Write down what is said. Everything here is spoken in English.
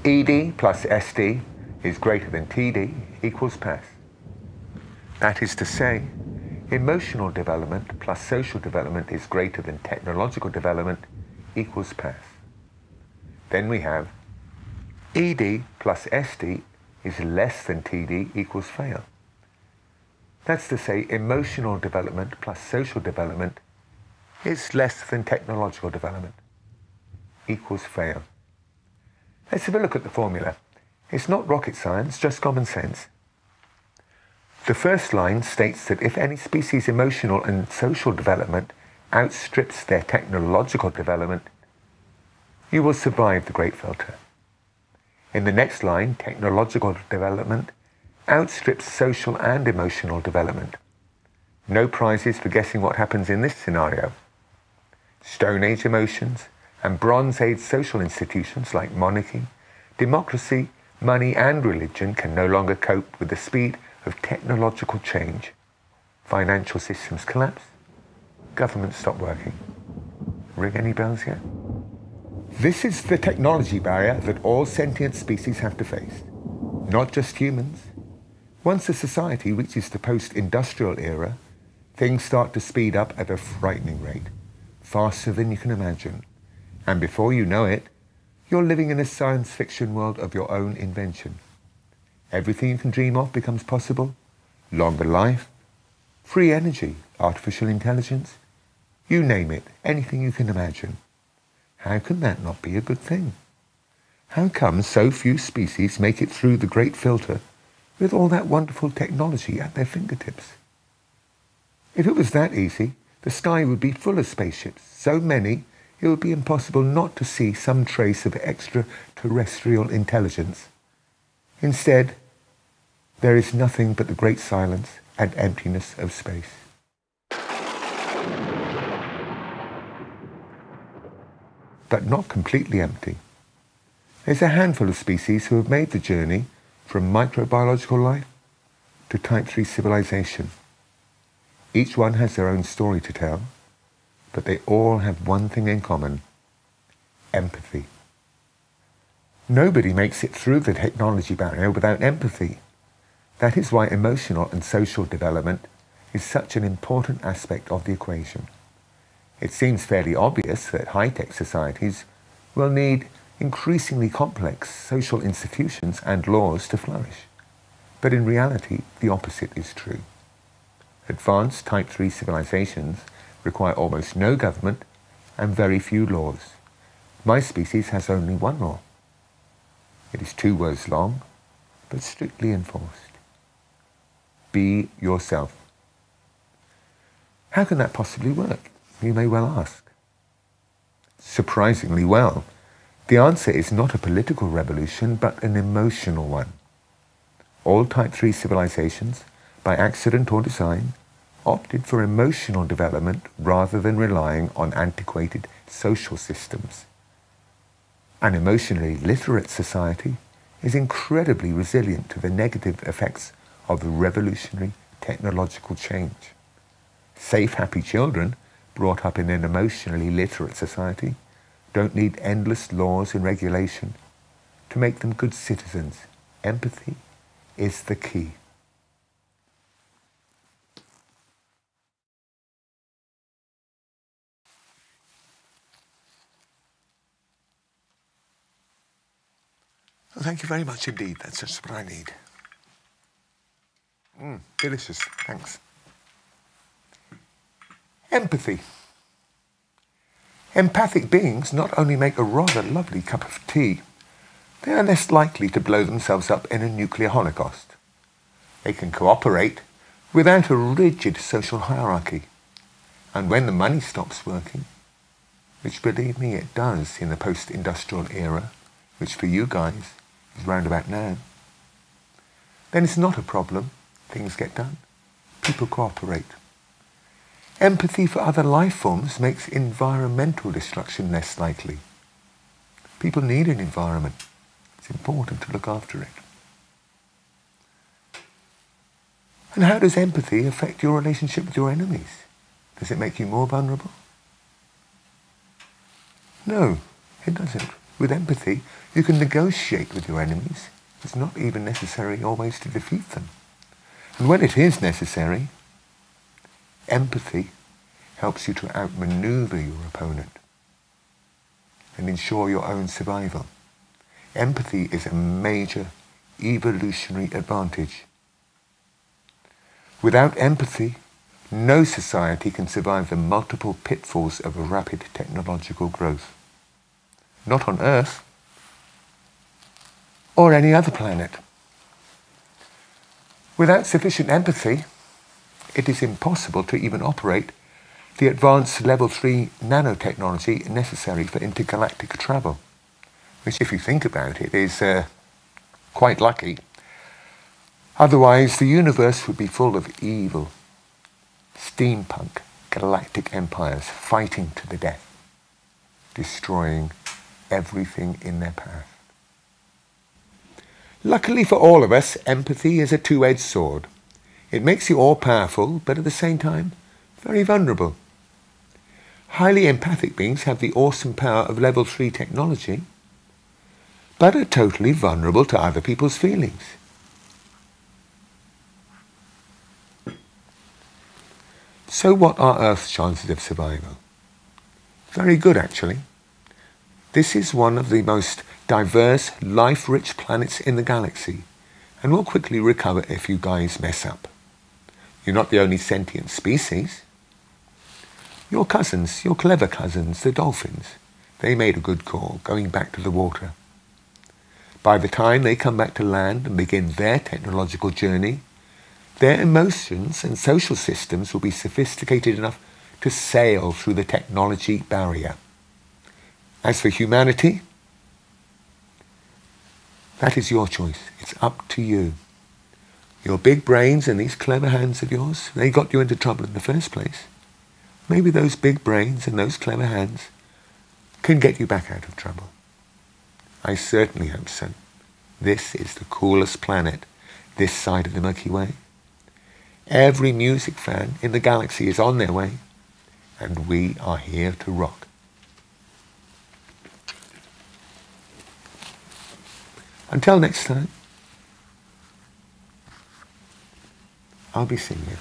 ED plus SD is greater than TD equals pass. That is to say, emotional development plus social development is greater than technological development equals pass. Then we have ED plus SD is less than TD equals fail. That's to say, emotional development plus social development is less than technological development equals fail. Let's have a look at the formula. It's not rocket science, just common sense. The first line states that if any species' emotional and social development outstrips their technological development, you will survive the great filter. In the next line, technological development outstrips social and emotional development. No prizes for guessing what happens in this scenario. Stone Age emotions and Bronze Age social institutions like monarchy, democracy, money and religion can no longer cope with the speed of technological change. Financial systems collapse, governments stop working. Ring any bells yet? This is the technology barrier that all sentient species have to face, not just humans. Once a society reaches the post-industrial era, things start to speed up at a frightening rate, faster than you can imagine. And before you know it, you're living in a science fiction world of your own invention. Everything you can dream of becomes possible. Longer life, free energy, artificial intelligence, you name it, anything you can imagine. How can that not be a good thing? How come so few species make it through the great filter with all that wonderful technology at their fingertips? If it was that easy, the sky would be full of spaceships, so many it would be impossible not to see some trace of extraterrestrial intelligence. Instead, there is nothing but the great silence and emptiness of space. But not completely empty. There's a handful of species who have made the journey from microbiological life to Type 3 civilization. Each one has their own story to tell, but they all have one thing in common: empathy. Nobody makes it through the technology barrier without empathy. That is why emotional and social development is such an important aspect of the equation. It seems fairly obvious that high-tech societies will need increasingly complex social institutions and laws to flourish. But in reality, the opposite is true. Advanced Type 3 civilizations require almost no government and very few laws. My species has only one law. It is 2 words long, but strictly enforced. Be yourself. How can that possibly work? You may well ask. Surprisingly well, the answer is not a political revolution, but an emotional one. All Type 3 civilizations, by accident or design, opted for emotional development rather than relying on antiquated social systems. An emotionally literate society is incredibly resilient to the negative effects of the revolutionary technological change. Safe, happy children brought up in an emotionally literate society don't need endless laws and regulation to make them good citizens. Empathy is the key. Well, thank you very much indeed. That's just what I need. Delicious. Thanks. Empathy. Empathic beings not only make a rather lovely cup of tea, they are less likely to blow themselves up in a nuclear holocaust. They can cooperate without a rigid social hierarchy. And when the money stops working, which believe me it does in the post-industrial era, which for you guys is round about now, then it's not a problem. Things get done. People cooperate. Empathy for other life forms makes environmental destruction less likely. People need an environment. It's important to look after it. And how does empathy affect your relationship with your enemies? Does it make you more vulnerable? No, it doesn't. With empathy, you can negotiate with your enemies. It's not even necessary always to defeat them. And when it is necessary, empathy helps you to outmaneuver your opponent and ensure your own survival. Empathy is a major evolutionary advantage. Without empathy, no society can survive the multiple pitfalls of a rapid technological growth. Not on Earth or any other planet. Without sufficient empathy, it is impossible to even operate the advanced level 3 nanotechnology necessary for intergalactic travel, which, if you think about it, is quite lucky. Otherwise, the universe would be full of evil, steampunk, galactic empires fighting to the death, destroying everything in their path. Luckily for all of us, empathy is a two-edged sword. It makes you all-powerful, but at the same time, very vulnerable. Highly empathic beings have the awesome power of level 3 technology, but are totally vulnerable to other people's feelings. So what are Earth's chances of survival? Very good, actually. This is one of the most diverse, life-rich planets in the galaxy, and will quickly recover if you guys mess up. You're not the only sentient species. Your cousins, your clever cousins, the dolphins, they made a good call, going back to the water. By the time they come back to land and begin their technological journey, their emotions and social systems will be sophisticated enough to sail through the technology barrier. As for humanity, that is your choice. It's up to you. Your big brains and these clever hands of yours, they got you into trouble in the first place. Maybe those big brains and those clever hands can get you back out of trouble. I certainly hope so. This is the coolest planet this side of the Milky Way. Every music fan in the galaxy is on their way, and we are here to rock. Until next time, I'll be seeing you.